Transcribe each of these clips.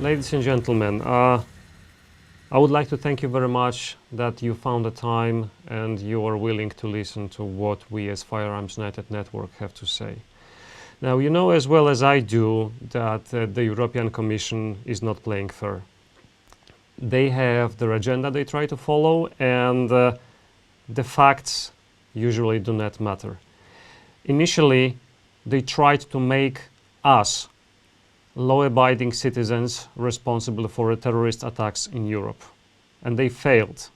Ladies and gentlemen, I would like to thank you very much that you found the time and you are willing to listen to what we as Firearms United Network have to say. Now, you know as well as I do that the European Commission is not playing fair. They have their agenda they try to follow, and the facts usually do not matter. Initially, they tried to make us law-abiding citizens responsible for terrorist attacks in Europe. And they failed.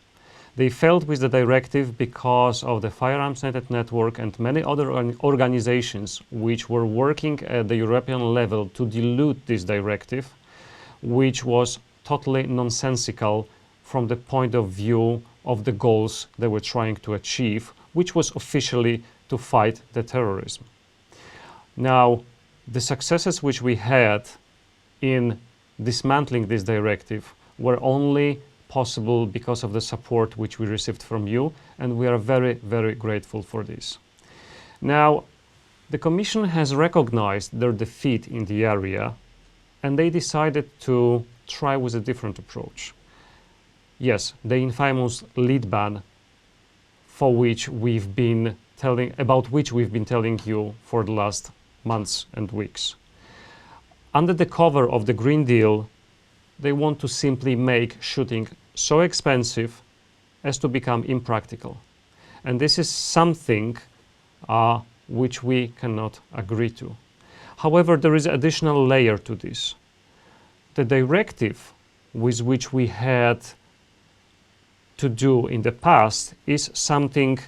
They failed with the directive because of the Firearms United Network and many other organizations which were working at the European level to dilute this directive, which was totally nonsensical from the point of view of the goals they were trying to achieve, which was officially to fight the terrorism. Now, the successes which we had in dismantling this directive were only possible because of the support which we received from you, and we are very, very grateful for this. Now, the Commission has recognized their defeat in the area, and they decided to try with a different approach. Yes, the infamous lead ban about which we've been telling you for the last months and weeks. Under the cover of the Green Deal, they want to simply make shooting so expensive as to become impractical. And this is something which we cannot agree to. However, there is an additional layer to this. The directive with which we had to do in the past is something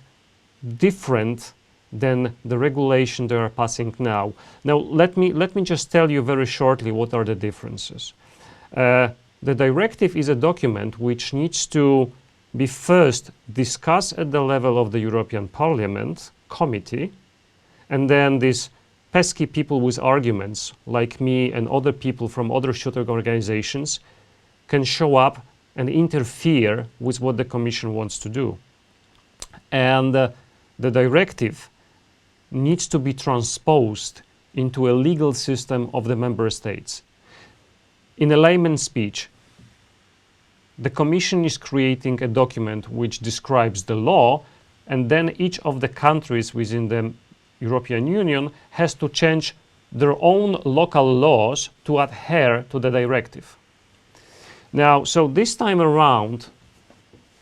different than the regulation they are passing now. Now, let me just tell you very shortly what are the differences. The directive is a document which needs to be first discussed at the level of the European Parliament committee, and then these pesky people with arguments like me and other people from other shooting organizations can show up and interfere with what the Commission wants to do. And the directive needs to be transposed into a legal system of the member states. In a layman's speech, the Commission is creating a document which describes the law, and then each of the countries within the European Union has to change their own local laws to adhere to the directive. Now, so this time around,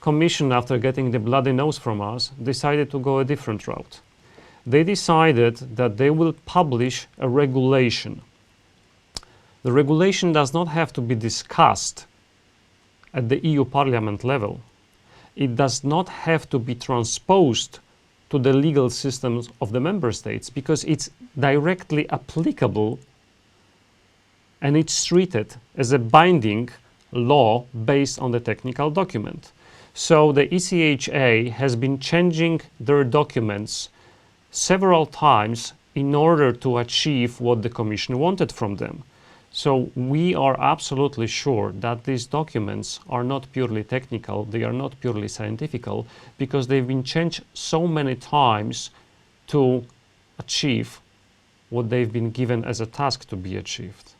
Commission, after getting the bloody nose from us, decided to go a different route. They decided that they will publish a regulation. The regulation does not have to be discussed at the EU Parliament level. It does not have to be transposed to the legal systems of the member states because it's directly applicable and it's treated as a binding law based on the technical document. So the ECHA has been changing their documents several times in order to achieve what the Commission wanted from them. So we are absolutely sure that these documents are not purely technical, they are not purely scientific, because they've been changed so many times to achieve what they've been given as a task to be achieved.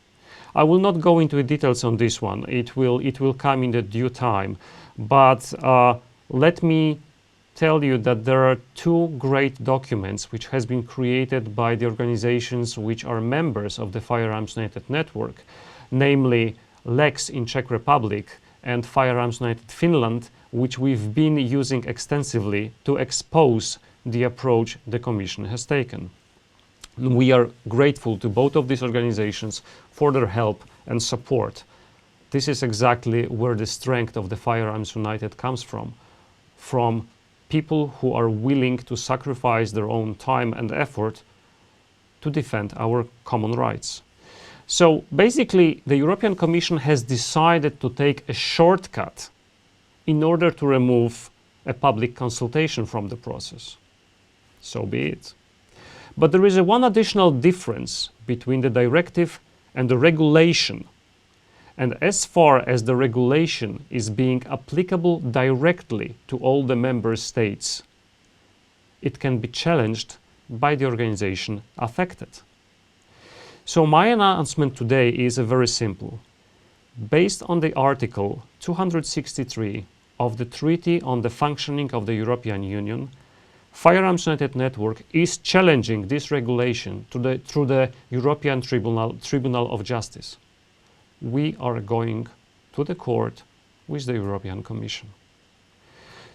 I will not go into details on this one, it will come in the due time, but let me tell you that there are two great documents which has been created by the organizations which are members of the Firearms United Network, namely Lex in Czech Republic and Firearms United Finland, which we've been using extensively to expose the approach the Commission has taken. We are grateful to both of these organizations for their help and support. This is exactly where the strength of the Firearms United comes from people who are willing to sacrifice their own time and effort to defend our common rights. So basically, the European Commission has decided to take a shortcut in order to remove a public consultation from the process. So be it. But there is one additional difference between the directive and the regulation. And as far as the regulation is being applicable directly to all the member states, it can be challenged by the organization affected. So my announcement today is very simple. Based on the Article 263 of the Treaty on the Functioning of the European Union, Firearms United Network is challenging this regulation through the European Tribunal of Justice. We are going to the court with the European Commission.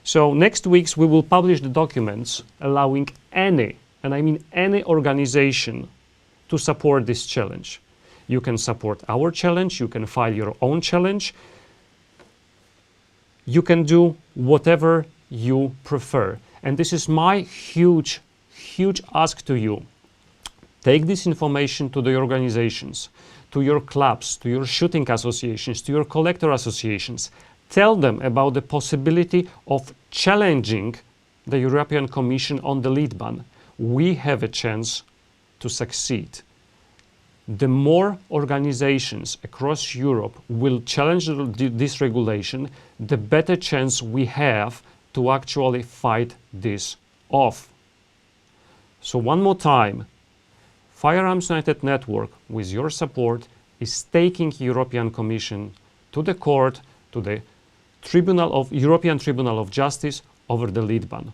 So next week we will publish the documents allowing any, and I mean any organization, to support this challenge. You can support our challenge, you can file your own challenge, you can do whatever you prefer. And this is my huge ask to you. Take this information to the organizations, to your clubs, to your shooting associations, to your collector associations. Tell them about the possibility of challenging the European Commission on the lead ban. We have a chance to succeed. The more organizations across Europe will challenge this regulation, the better chance we have to actually fight this off. So one more time, Firearms United Network, with your support, is taking European Commission to the court, to the European Tribunal of Justice over the lead ban.